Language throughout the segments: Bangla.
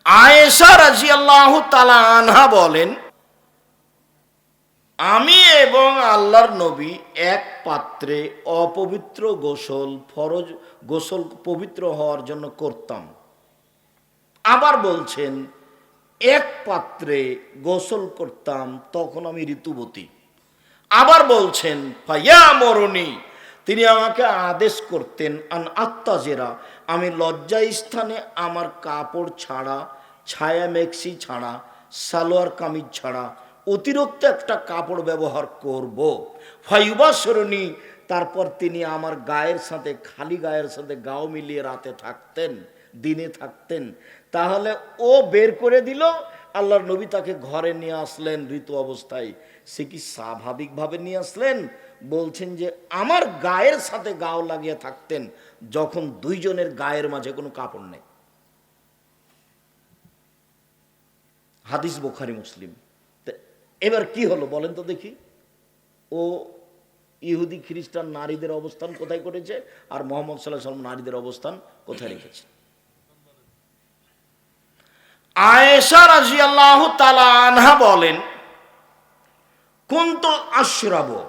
আয়েশা রাদিয়াল্লাহু তাআলা আনহা বলেন, আমি এবং আল্লাহর নবী এক পাত্রে অপবিত্র গোসল, ফরজ গোসল পবিত্র হওয়ার জন্য করতাম। আবার বলছেন এক পাত্রে গোসল করতাম, তখন আমি ঋতুবতী। আবার বলছেন ফাইয়া মরণি, তিনি আমাকে আদেশ করতেন আন আত্তাজেরা, আমি লজ্জা স্থানে আমার কাপড় ছাড়া, ছায়া মেক্সি ছাড়া, সালোয়ার কামিজ ছাড়া অতিরিক্ত একটা কাপড় ব্যবহার করব। ফাইবাসরণী, তারপর তিনি আমার গায়ের সাথে, খালি গায়ের সাথে গাও মিলিয়ে রাতে থাকতেন, দিনে থাকতেন। তাহলে ও বের করে দিল, আল্লাহর নবী তাকে ঘরে নিয়ে আসলেন ঋতু অবস্থায়। সে কি স্বাভাবিকভাবে নিয়ে আসলেন? বলছেন যে আমার গায়ের সাথে গাও লাগিয়ে থাকতেন, যখন দুইজনের গায়ের মাঝে কোনো কাপড় নেই। হাদিস বুখারী মুসলিম। এবার কি হলো বলেন তো দেখি, ও ইহুদি খ্রিস্টান নারীদের অবস্থান কোথায় করেছে, আর মুহাম্মদ সাল্লাল্লাহু আলাইহি ওয়াসাল্লাম নারীদের অবস্থান কোথায় রেখেছে? আয়েশা রাদিয়াল্লাহু তাআলা আনহা বলেন, কুনতু আশরাবু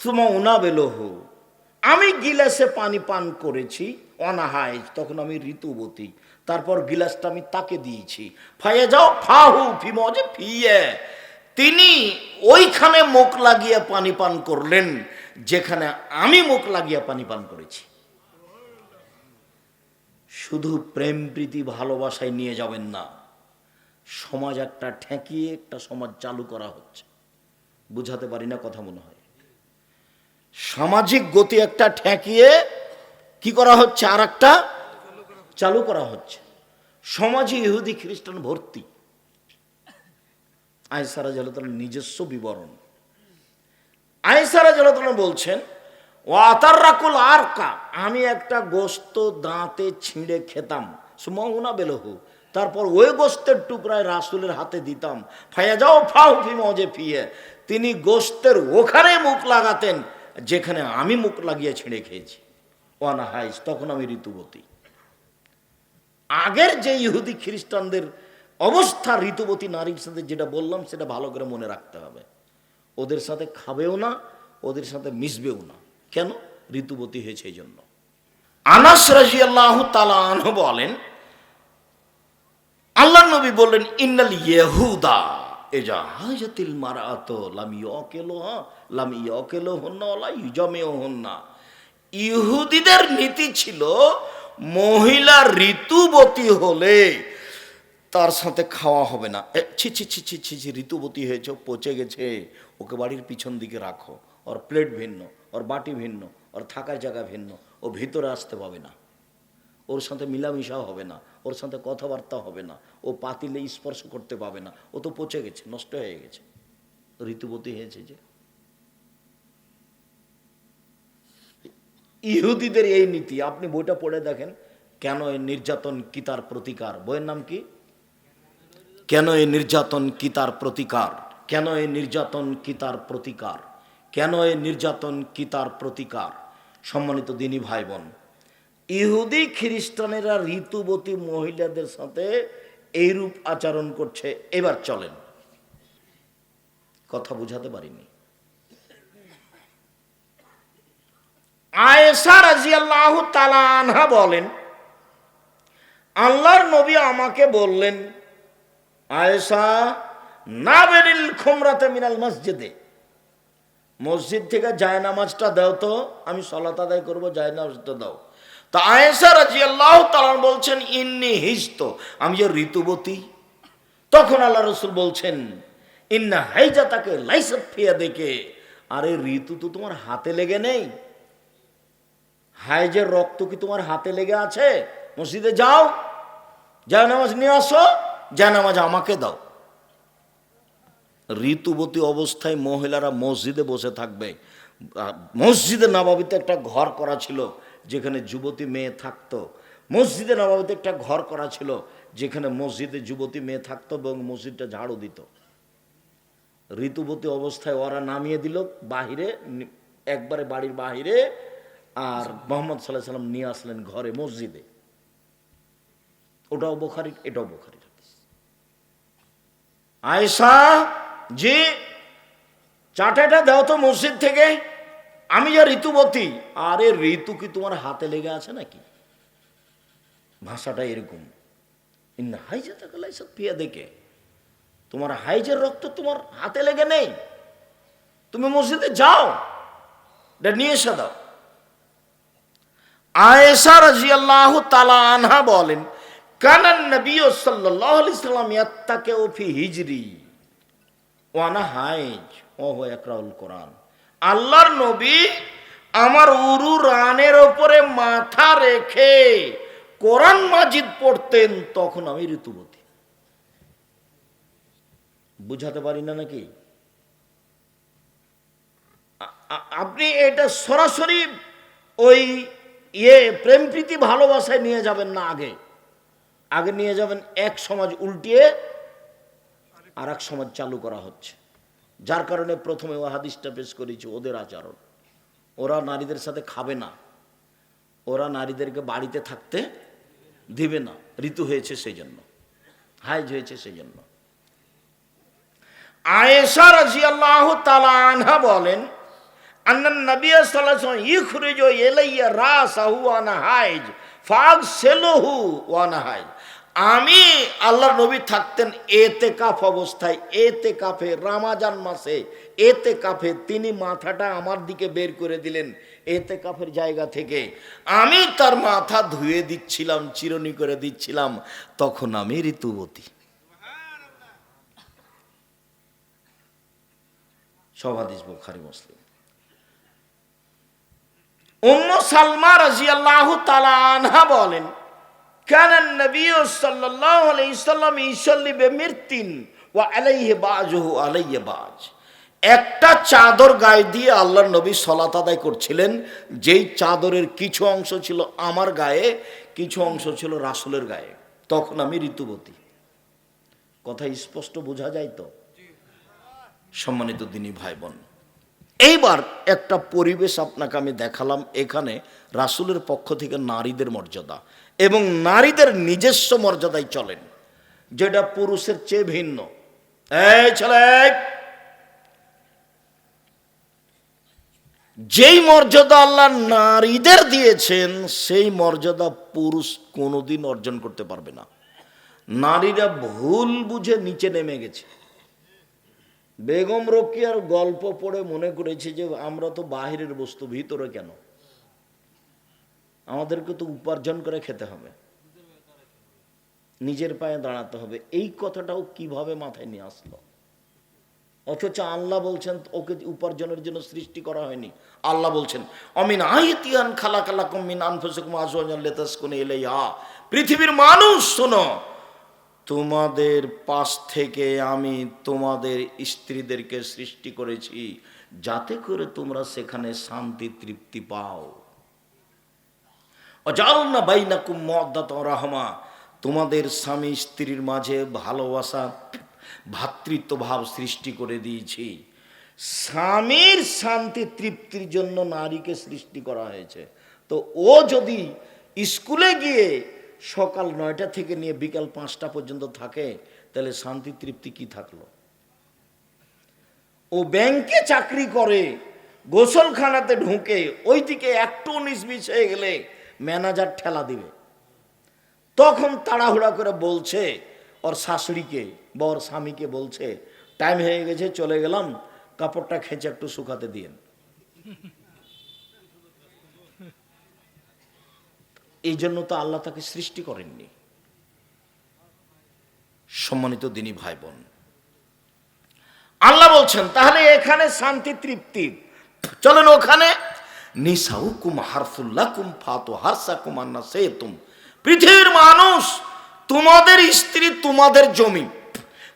সুমা উনাবিলহু, আমি গিলাসে পানি পান করেছি, অনাহায়, তখন আমি ঋতুবতী। তারপর গিলাসটা আমি তাকে দিয়েছি। ফাইয়া যাও ফাহু ফিমজে ফিয়ে, তিনি ওইখানে মুখ লাগিয়ে পানি পান করলেন যেখানে আমি মুখ লাগিয়ে পানি পান করেছি। শুধু প্রেম প্রীতি ভালোবাসায় নিয়ে যাবেন না, সমাজ একটা ঠেকিয়ে একটা সমাজ চালু করা হচ্ছে। বুঝাতে পারি না কথা মনে হয়। সামাজিক গতি একটা ঠেকিয়ে কি করা হচ্ছে, আর একটা চালু করা হচ্ছে। সমাজে ইহুদি খ্রিস্টান ভর্তি। আয়েশা রাদিয়াল্লাহু তাআলার নিজস্ব বিবরণ। আয়েশা রাদিয়াল্লাহু তাআলা বলছেন, ওয়াতাররাকুল আরকা, আমি একটা গোশত দাঁতে ছিঁড়ে খেতাম, সুমাউনা বেলহু, তারপর ওই গোশতের টুকরায় রাসূলের হাতে দিতাম। ফায়া যাও ফাউ ফিমজে ফিয়ে, তিনি গোশতের ওখানে মুখ লাগাতেন যেখানে আমি মুখ লাগিয়ে ছিঁড়ে খেয়েছি। ওয়ানা হাইস, তখন আমি ঋতুবতী। আগের যে ইহুদি খ্রিস্টানদের অবস্থা ঋতুবতী নারীর সাথে, যেটা বললাম সেটা ভালো করে মনে রাখতে হবে। ওদের সাথে খাবেও না, ওদের সাথে মিশবেও না। কেন? ঋতুবতী হয়েছে এই জন্য। আনাস রাদিয়াল্লাহু তাআলা আনহু বলেন, আল্লাহর নবী বললেন, ইন্নাল ইয়াহুদা এজা হাজাতিল মারাত লাম ইয়াকিলুহা লাম ইয়াকিলুহুন্না ওয়ালা ইউজামিউহুন্না, ইহুদিদের নীতি ছিল মহিলা ঋতুবতী হলে তার সাথে খাওয়া হবে না। ছি ছি ছি ছি ছি ছি, ঋতুবতী হয়েছে, পচে গেছে, ওকে বাড়ির পিছন দিকে রাখো, ওর প্লেট ভিন্ন, ওর বাটি ভিন্ন, ওর থাকার জায়গা ভিন্ন, ও ভিতরে আসতে পাবে না, ওর সাথে মিলামিশাও হবে না, ওর সাথে কথাবার্তা হবে না, ও পাতিলে স্পর্শ করতে পাবে না, ও তো পচে গেছে, নষ্ট হয়ে গেছে, ঋতুবতী হয়েছে যে। ইহুদিদের এই নীতি। আপনি বইটা পড়ে দেখেন, কেন এই নির্যাতন কি তার প্রতিকার। বইয়ের নাম কি? কেন এই নির্যাতন কি তার প্রতিকার, কেন এই নির্যাতন কি তার প্রতিকার, কেন এই নির্যাতন কি তার প্রতিকার। সম্মানিত দিনী ভাই বোন, ইহুদি খ্রিস্টানেরা ঋতুবতী মহিলাদের সাথে এইরূপ আচরণ করছে। এবার চলেন, কথা বুঝাতে পারিনি। আয়েশা রাদিয়াল্লাহু তাআলা আনহা বলেন, আল্লাহর নবী আমাকে বললেন, আয়েশা নাবেরিল খুমরাতে মিনাল মসজিদে, মসজিদ থেকে জায়নামাজটা দাও তো, আমি সালাত আদায় করবো, জায়নামাজটা দাও। তা আয়েশা রাদিয়াল্লাহু তাআলা বলছেন, ইন্নী হিজত, আমি যে ঋতুবতী। তখন আল্লাহ রাসূল বলছেন, ইন্না হাইজাতাকে লাইসাত ফি ইয়াদিকে, আরে ঋতু তো তোমার হাতে লেগে নেই, হাইজের রক্ত কি তোমার হাতে লেগে আছে? মসজিদে যাও, জায়নামাজ নিয়ে আসো, জায়নামাজ আমাকে দাও। ঋতুবতী অবস্থায় মহিলারা মসজিদে বসে থাকবে। মসজিদে নববীতে একটা ঘর করা ছিল যেখানে যুবতী মেয়ে থাকতো। মসজিদে নববীতে একটা ঘর করা ছিল যেখানে মসজিদে যুবতী মেয়ে থাকতো এবং মসজিদটা ঝাড়ু দিত। ঋতুবতী অবস্থায় ওরা নামিয়ে দিল বাহিরে, একবারে বাড়ির বাহিরে, আর মুহাম্মদ সাল্লাল্লাহু আলাইহি সাল্লাম নিয়ে আসলেন ঘরে, মসজিদে। ওটাও বুখারীর, এটাও বুখারীর হাদিস। আয়েশা, যে চাটাটা দাও তো মসজিদ থেকে, আমি যা ঋতুবতী। আরে ঋতু কি তোমার হাতে লেগে আছে নাকি? ভাষাটা এরকম। ইন্না হাইজাতাকা লাইসাত ফিয়াদিকা, তোমার হাইজের রক্ত তোমার হাতে লেগে নেই, তুমি মসজিদে যাও, এটা নিয়ে এসে দাও। আয়েশা রাদিয়াল্লাহু তাআলা আনহা বলেন, কানান নবী সাল্লাল্লাহু আলাইহি সাল্লাম ইয়াত্তাকিউ ফি হিজরি ওয়া আনা হাইজ ওয়া হুয়া ইয়াকরাউল কোরআন। আল্লাহর নবী আমার উরু রানের উপরে মাথা রেখে কোরআন মাজিদ পড়তেন, তখন আমি ঋতুবতী। বুঝাতে পারি না নাকি? আপনি এটা সরাসরি ওই প্রেম প্রীতি ভালোবাসায় নিয়ে যাবেন না, আগে নিয়ে যাবেন এক সমাজ উল্টিয়ে আর এক সমাজ চালু করা হচ্ছে। যার কারণে প্রথমে ও হাদিসটা পেশ করেছি, ওদের আচরণ। ওরা নারীদের সাথে খাবে না, ওরা নারীদেরকে বাড়িতে থাকতে দিবে না, ঋতু হয়েছে সেই জন্য, হাইজ হয়েছে সেই জন্য। আয়েশা রাদিয়াল্লাহু তাআলা আনহা বলেন, আন্নান নবী সাল্লাল্লাহু আলাইহি ওয়াসাল্লাম ইখরিজু ইলাইয়া রাসাহু ওয়া আনা হাইজ ফাগসিলুহু ওয়া আনা হাইজ। আমি আল্লাহর নবী থাকতেন এতেকাফ অবস্থায়, এতেকাফে রমজান মাসে এতেকাফে তিনি মাথাটা আমার দিকে বের করে দিলেন এতেকাফের জায়গা থেকে, আমি তার মাথা ধুয়ে দিচ্ছিলাম, চিরুনি করে দিচ্ছিলাম, তখন আমি ঋতুবতী। সব হাদিস বুখারী মুসলিম। উম্মু সালমা রাদিয়াল্লাহু তাআলা আনহা বলেন, কানান নবী সাল্লাল্লাহু আলাইহি সাল্লাম ইসাল্লি বিমিরতিন ওয়া আলাইহি বাজুহু আলাইহি বাজ। একটা চাদর গায়ে দিয়ে আল্লাহর নবী সালাত আদায় করছিলেন, যেই চাদরের কিছু অংশ ছিল আমার গায়ে, কিছু অংশ ছিল রাসূলের গায়ে, তখন আমি ঋতুবতী। কথা স্পষ্ট বোঝা যায় তো? সম্মানিত দিনী ভাই বোন, এইবার একটা পরিবেশ আপনাকে আমি দেখালাম। এখানে রাসূলের পক্ষ থেকে নারীদের মর্যাদা এবং নারীদের নিজস্ব মর্যাদায় চলেন, যেটা পুরুষের চেয়ে ভিন্ন। এই ছেলে, যেই মর্যাদা আল্লাহ নারীদের দিয়েছেন সেই মর্যাদা পুরুষ কোনোদিন অর্জন করতে পারবে না। নারীরা ভুল বুঝে নিচে নেমে গেছে। বেগম রোকেয়ার গল্প পড়ে মনে করেছে যে আমরা তো বাহিরের বস্তু, ভিতরে কেন? আমাদেরকে তো উপার্জন করে খেতে হবে, নিজের পায়ে দাঁড়াতে হবে। এই কথাটাও কিভাবে মাথায় নিয়ে আসলো? অথচ আল্লাহ বলছেন ওকে উপার্জনের জন্য সৃষ্টি করা হয়নি। আল্লাহ বলছেন, অমিন আয়াতিয়ান খালাকালাকুম মিন আনফুসিকুম আজওয়াজান লিতাসকুনু ইলাইহা। পৃথিবীর মানুষ শোনো, তোমাদের পাশ থেকে আমি তোমাদের স্ত্রীদেরকে সৃষ্টি করেছি যাতে করে তোমরা সেখানে শান্তি তৃপ্তি পাও। অজালনা বাইনাকুম মাওয়াদ্দাতাও ওয়া রাহমা, তোমাদের স্বামী স্ত্রীর মাঝে ভালোবাসা, ভ্রাতৃত্বভাব সৃষ্টি করে দিয়েছি। স্বামীর শান্তি তৃপ্তির জন্য নারীকে সৃষ্টি করা হয়েছে। তো ও যদি স্কুলে গিয়ে সকাল 9টা থেকে নিয়ে বিকাল 5টা পর্যন্ত থাকে, তাহলে শান্তি তৃপ্তি কি থাকলো? ও ব্যাংকে চাকরি করে, গোসলখানাতে ঢুকে ওইদিকে একটু 19-20 হয়ে গেলে ম্যানেজার ঠেলা দিবে, তখন তাড়াহুড়া করে বলছে ওর শাশুড়িকে বা ওর স্বামীকে, বলছে টাইম হয়ে গেছে চলে গেলাম, কাপড়টা খেঁচে একটু শুকাতে দিয়েন। এই জন্য তো আল্লাহ তাকে সৃষ্টি করেননি। সম্মানিত দিনী ভাই বোন, আল্লাহ বলছেন তাহলে এখানে শান্তি তৃপ্তি, চলেন ওখানে। নিসাউকুম হারসুল লাকুম ফাতু হারসাকুম আন্না শাইতুম। পৃথিবীর মানুষ তোমাদের স্ত্রী তোমাদের জমি,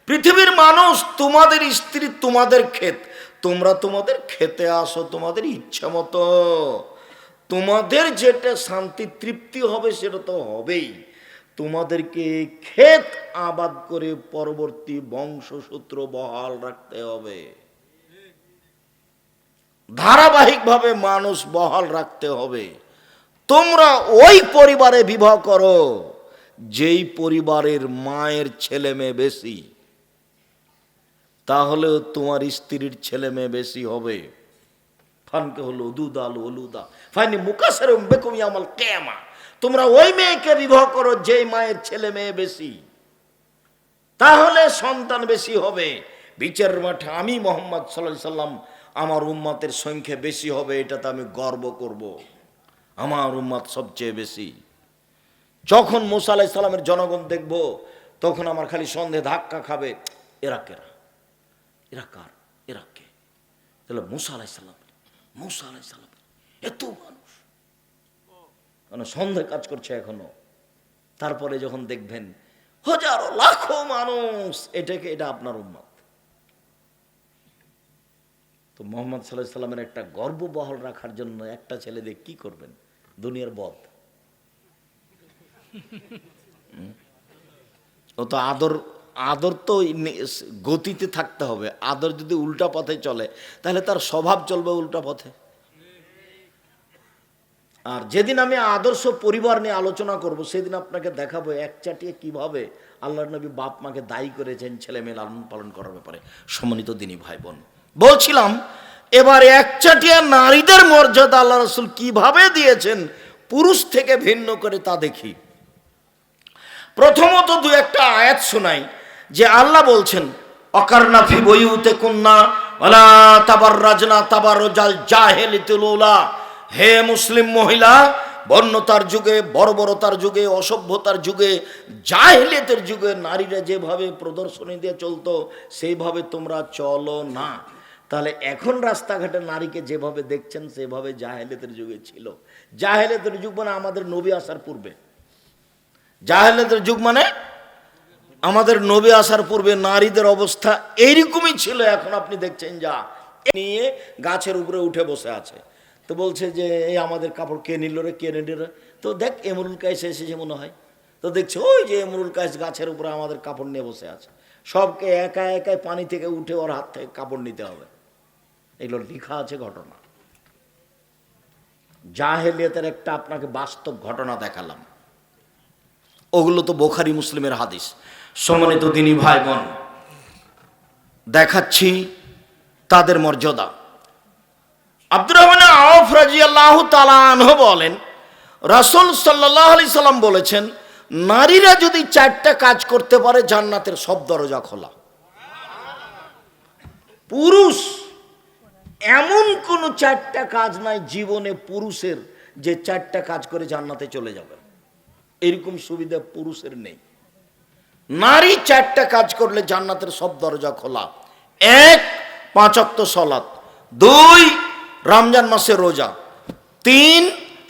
পৃথিবীর মানুষ তোমাদের স্ত্রী তোমাদের ক্ষেত, তোমরা তোমাদের খেতে আসো তোমাদের ইচ্ছা মতো, তোমাদের যেটা শান্তি তৃপ্তি হবে সেটা তো হবেই। তোমাদেরকে ক্ষেত আবাদ করে পরবর্তী বংশসূত্র বহাল রাখতে হবে, ধারাবাহিকভাবে মানুষ বহাল রাখতে হবে। তোমরা ওই পরিবারে বিবাহ করো যেই পরিবারের মায়ের ছেলে মেয়ে বেশি, তাহলেও তোমার স্ত্রীর ছেলে মেয়ে বেশি হবে। ফানকে হলো দুদাল ওলুদা ফাইনি মুকাসসারুম বিকুম ইয়াউমাল কিয়ামা, তোমরা ওই মেয়েকে বিবাহ করো যেই মায়ের ছেলে মেয়ে বেশি, তাহলে সন্তান বেশি হবে। বিচারের মাঠে আমি মুহাম্মদ সাল্লাল্লাহু আলাইহি সাল্লাম আমার উম্মতের সংখ্যা বেশি হবে, এটাতে আমি গর্ব করব। আমার উম্মত সবচেয়ে বেশি। যখন মুসা আলাইহিস সালামের জনগণ দেখব, তখন আমার খালি সন্দেহ ধাক্কা খাবে, এরা কেরা, এরা কার, এরা কে? তাহলে মুসা আলাইহিস সালাম, মুসা আলাইহিস সালাম এত মানুষ, মানে সন্দেহ কাজ করছে এখনো। তারপরে যখন দেখবেন হাজারো লাখো মানুষ, এটা আপনার উম্মত। তো মুহাম্মদ সাল্লাল্লাহু আলাইহি সাল্লামের একটা গর্ব বহাল রাখার জন্য একটা ছেলে দিয়ে কি করবেন? দুনিয়ার বদ। ও তো আদর তো গতিতে থাকতে হবে। আদর যদি উল্টা পথে চলে, তাহলে তার স্বভাব চলবে উল্টা পথে। আর যেদিন আমি আদর্শ পরিবার নিয়ে আলোচনা করব, সেদিন আপনাকে দেখাবো একচাটিয়ে কিভাবে আল্লাহর নবী বাপ মাকে দায়ী করেছেন ছেলে মেয়ে লালন পালন করার ব্যাপারে। সম্মানিত দিনী ভাই বোন, বলছিলাম এবার একচাটিয়া নারীদের মর্যাদা আল্লাহ রাসূল কিভাবে দিয়েছেন পুরুষ থেকে ভিন্ন করে, তা দেখি। প্রথমত দু একটা আয়াত শোনাই, যে আল্লাহ বলছেন অকারনা ফি বুয়ুতিকুন্না ওয়ালা তাবাররাজনা তাবাররুজাল জাহিলিয়াতুল উলা। হে মুসলিম মহিলা, বন্যতার যুগে, বর্বরতার যুগে, অসভ্যতার যুগে, জাহিলিয়াতের যুগে নারীরা যেভাবে প্রদর্শনী দিয়ে চলতো, সেইভাবে তোমরা চলো না। তাহলে এখন রাস্তাঘাটে নারীকে যেভাবে দেখছেন, সেভাবে জাহিলিয়াতের যুগে ছিল। জাহিলিয়াতের যুগ মানে আমাদের নবী আসার পূর্বে। জাহেলিয়াতের যুগ মানে আমাদের নবী আসার পূর্বে নারীদের অবস্থা এইরকমই ছিল। এখন আপনি দেখছেন যা নিয়ে গাছের উপরে উঠে বসে আছে, তো বলছে যে এই আমাদের কাপড় কে নিল রে, কে নিল রে? তো দেখ এমরুল কায়েস এসেছে মনে হয়, তো দেখছে ওই যে এমরুল কায়েস গাছের উপরে আমাদের কাপড় নিয়ে বসে আছে। সবকে একা একাই পানি থেকে উঠে ওর হাত থেকে কাপড় নিতে হবে। এগুলো লেখা আছে ঘটনা। জাহেলিয়াতের একটা আপনাকে বাস্তব ঘটনা দেখালাম, ওগুলো তো বুখারী মুসলিমের হাদিস। সম্মানিত দিনী ভাই বোন, দেখাচ্ছি তাদের মর্যাদা। আব্দুর রহমান আওফ রাদিয়াল্লাহু তাআলা আনহু বলেন, রাসূল সাল্লাল্লাহু আলাইহি সাল্লাম বলেছেন, নারীরা যদি 4টা কাজ করতে পারে, জান্নাতের সব দরজা খোলা। পুরুষ এমন কোন 4টা কাজ নাই জীবনে পুরুষের, যে 4টা কাজ করে জান্নাতে চলে যাবে, এরকম সুবিধা পুরুষের নেই। নারী 4টা কাজ করলে জান্নাতের সব দরজা খোলা। 1, 5 ওয়াক্ত সালাত। 2, রমজান মাসে রোজা। 3,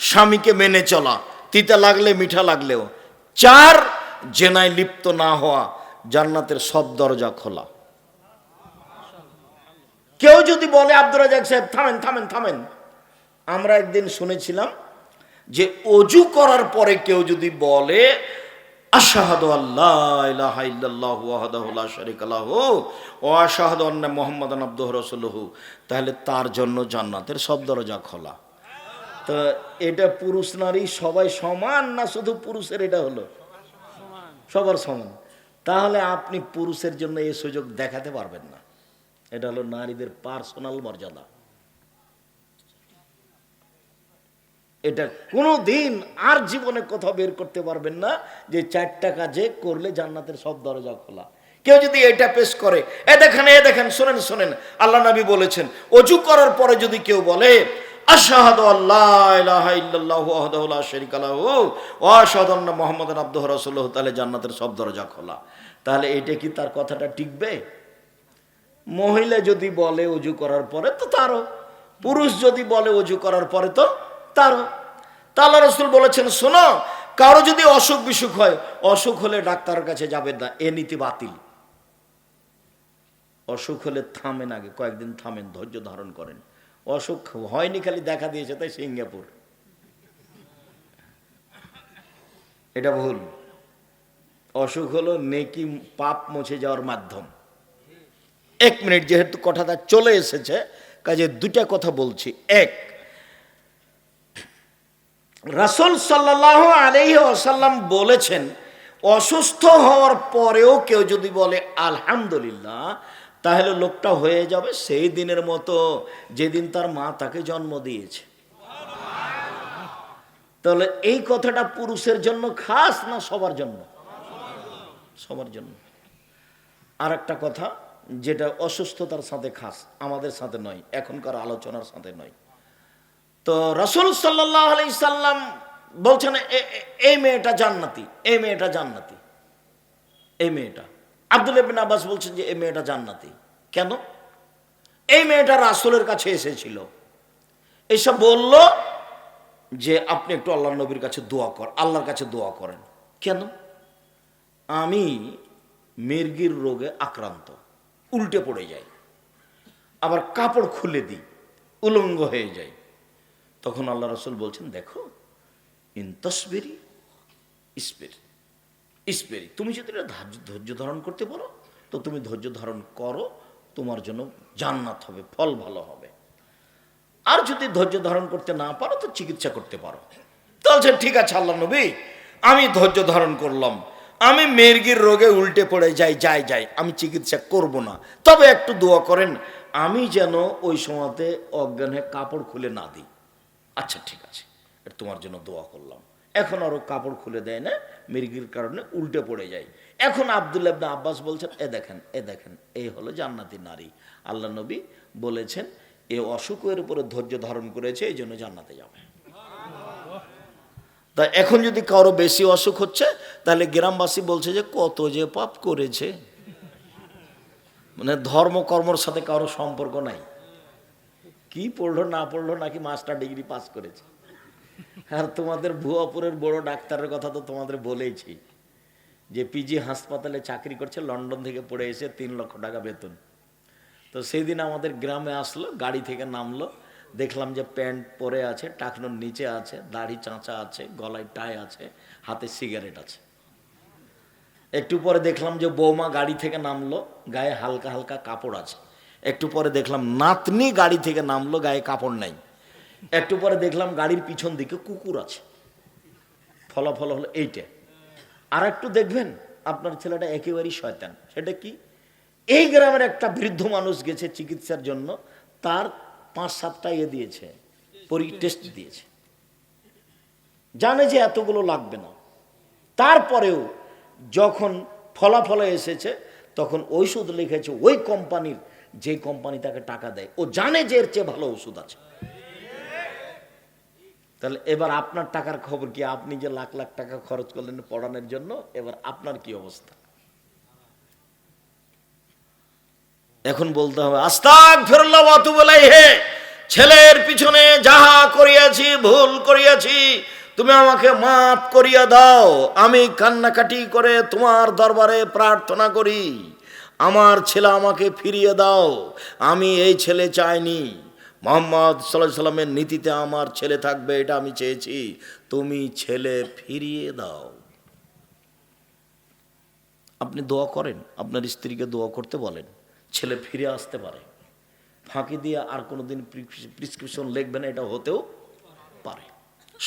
স্বামীকে মেনে চলা, তিতা লাগলে মিঠা লাগলেও। 4, জেনায় লিপ্ত না হওয়া। জান্নাতের সব দরজা খোলা। কেউ যদি বলে, আব্দুর রাজ্জাক সাহেব থামেন থামেন থামেন, আমরা একদিন শুনেছিলাম যে অজু করার পরে কেউ যদি বলে আশহাদু আল্লা ইলাহা ইল্লাল্লাহু ওয়াহদাহু লা শারীকা লাহু ওয়া আশহাদু আন্না মুহাম্মাদান আবদুহু ওয়া রাসূলুহু, তাহলে তার জন্য জান্নাতের সব দরজা খোলা। তো এটা পুরুষ নারী সবাই সমান না শুধু পুরুষের? এটা হলো সবার সমান। তাহলে আপনি পুরুষের জন্য এই সুযোগ দেখাতে পারবেন না। এটা হলো নারীদের পার্সোনাল মর্যাদা। এটা কোনো দিন আর জীবনে কোথাও বের করতে পারবেন না যে 4টা কাজে করলে জান্নাতের সব দরজা খোলা। কেউ যদি এটা পেশ করে, এ দেখেন শোনেন শোনেন, আল্লাহ নবী বলেছেন ওযু করার পরে যদি কেউ বলে আশহাদু আল্লা ইলাহা ইল্লাল্লাহু ওয়াহদাহু লা শারীকা লাহু ওয়া আশহাদু আন্না মুহাম্মাদান আবদুহু ওয়া রাসূলুহু, তাহলে জান্নাতের সব দরজা খোলা। তাহলে এটা কি তার কথাটা টিকবে? মহিলা যদি বলে ওযু করার পরে, তো তারও। পুরুষ যদি বলে ওযু করার পরে, তো তারও। আল্লাহ রাসূল বলেছেন, শোনো, কারো যদি অসুখ বিসুখ হয়, অসুখ হলে ডাক্তারের কাছে যাবেন না, এ নীতি বাতিল। অসুখ হলে থামেন, আগে কয়েকদিন থামেন, ধৈর্য ধারণ করেন। অসুখ হয়নি, খালি দেখা দিয়েছে তাই সিঙ্গাপুর, এটা ভুল। অসুখ হলো নেকি পাপ মুছে যাওয়ার মাধ্যম। 1 মিনিট, যেহেতু কথাটা চলে এসেছে, কাজে 2টা কথা বলছি। 1, রাসূল সাল্লাল্লাহু আলাইহি ওয়াসাল্লাম বলেছেন অসুস্থ হওয়ার পরেও কেউ যদি বলে আলহামদুলিল্লাহ, তাহলে লোকটা হয়ে যাবে সেই দিনের মতো যেদিন তার মা তাকে জন্ম দিয়েছে। তাহলে এই কথাটা পুরুষের জন্য খাস না সবার জন্য? সবার জন্য। আর একটা কথা, যেটা অসুস্থতার সাথে খাস, আমাদের সাথে নয়, এখনকার আলোচনার সাথে নয়। তো রাসূল সাল্লাল্লাহু আলাইহি সাল্লাম বলছেন এই মেয়েটা জান্নাতি, এই মেয়েটা জান্নাতি, এই মেয়েটা। আব্দুল্লাহ ইবনে আব্বাস বলছেন যে এই মেয়েটা জান্নাতি। কেন? এই মেয়েটা রাসূলের কাছে এসেছিল, এসব বলল যে আপনি একটু আল্লাহর নবীর কাছে দোয়া কর, আল্লাহর কাছে দোয়া করেন। কেন? আমি মির্গির রোগে আক্রান্ত, উল্টে পড়ে যাই, আবার কাপড় খুলে দিই, উলঙ্গ হয়ে যাই। তখন আল্লাহ রাসূল বলছেন, দেখো, ইনতাসবিরি ইসবেরি, তুমি যদি এটা ধৈর্য ধারণ করতে পারো তো তুমি ধৈর্য ধারণ করো, তোমার জন্য জান্নাত হবে, ফল ভালো হবে। আর যদি ধৈর্য ধারণ করতে না পারো তো চিকিৎসা করতে পারো। বলছেন ঠিক আছে আল্লাহ নবী, আমি ধৈর্য ধারণ করলাম, আমি মির্গির রোগে উল্টে পড়ে যাই, আমি চিকিৎসা করব না, তবে একটু দোয়া করেন আমি যেন ওই সময়তে অজ্ঞান হয়ে কাপড় খুলে না দিই। আচ্ছা ঠিক আছে, এটা তোমার জন্য দোয়া করলাম। এখন আরো কাপড় খুলে দেয় না, মির্গির কারণে উল্টে পড়ে যায়। এখন আব্দুল্লাহ ইবনে আব্বাস বলছেন, এ দেখেন, এই হলো জান্নাতি নারী। আল্লাহ নবী বলেছেন এ অসুখের উপরে ধৈর্য ধারণ করেছে, এই জন্য জান্নাতে যাবে। তা এখন যদি কারো বেশি অসুখ হচ্ছে, তাহলে গ্রামবাসী বলছে যে কত যে পাপ করেছে, মানে ধর্ম কর্মর সাথে কারো সম্পর্ক নাই, কি পড়লো না পড়লো, নাকি মাস্টার ডিগ্রি পাস করেছে। আর তোমাদের ভুয়াপুরের বড় ডাক্তারের কথা তো তোমাদের বলেইছি, যে পিজি হাসপাতালে চাকরি করছে, লন্ডন থেকে পড়ে এসে 3 লক্ষ টাকা বেতন। তো সেই দিন আমাদের গ্রামে আসলো, গাড়ি থেকে নামলো, দেখলাম যে প্যান্ট পরে আছে, টাকনোর নিচে আছে, দাড়ি চাঁচা আছে, গলায় টাই আছে, হাতে সিগারেট আছে। একটু পরে দেখলাম যে বৌমা গাড়ি থেকে নামলো, গায়ে হালকা হালকা কাপড় আছে। একটু পরে দেখলাম নাতনি গাড়ি থেকে নামলো, গায়ে কাপড় নাই। একটু পরে দেখলাম গাড়ির পিছন দিকে কুকুর আছে। ফলাফল হলো এইটা। আর একটু দেখবেন আপনার ছেলেটা একেবারেই শয়তান। সেটা কি? এই গ্রামের একটা বৃদ্ধ মানুষ গেছে চিকিৎসার জন্য, তার 5-7টা দিয়েছে, টেস্ট দিয়েছে, জানে যে এতগুলো লাগবে না। তারপরেও যখন ফলাফল এসেছে, তখন ওষুধ লিখেছে ওই কোম্পানির, যে কোম্পানি তাকে টাকা দেয়, ও জানে যে এর চেয়ে ভালো ওষুধ আছে। তাহলে এবার আপনার টাকার খবর কি? আপনি যে লাখ লাখ টাকা খরচ করলেন পড়ানোর জন্য, এবার আপনার কি অবস্থা? এখন বলতে হবে আস্তাগফিরুল্লাহ ওয়া আতুবু ইলাইহি, ছেলের পিছনে যাহা করিয়াছি, ভুল করিয়াছি, তুমি আমাকে মাফ করিয়া দাও। আমি কান্নাকাটি করে তোমার দরবারে প্রার্থনা করি, আমার ছেলে আমাকে ফিরিয়ে দাও। আমি এই ছেলে চাইনি, মুহাম্মদ সাল্লাল্লাহু আলাইহি সাল্লামের নীতিতে আমার ছেলে থাকবে, এটা আমি চেয়েছি, তুমি ছেলে ফিরিয়ে দাও। আপনি দোয়া করেন, আপনার স্ত্রীকে দোয়া করতে বলেন, ছেলে ফিরে আসতে পারে। ফাঁকি দিয়ে আর কোনোদিন প্রিসক্রিপশন লিখবেন, এটা হতেও পারে।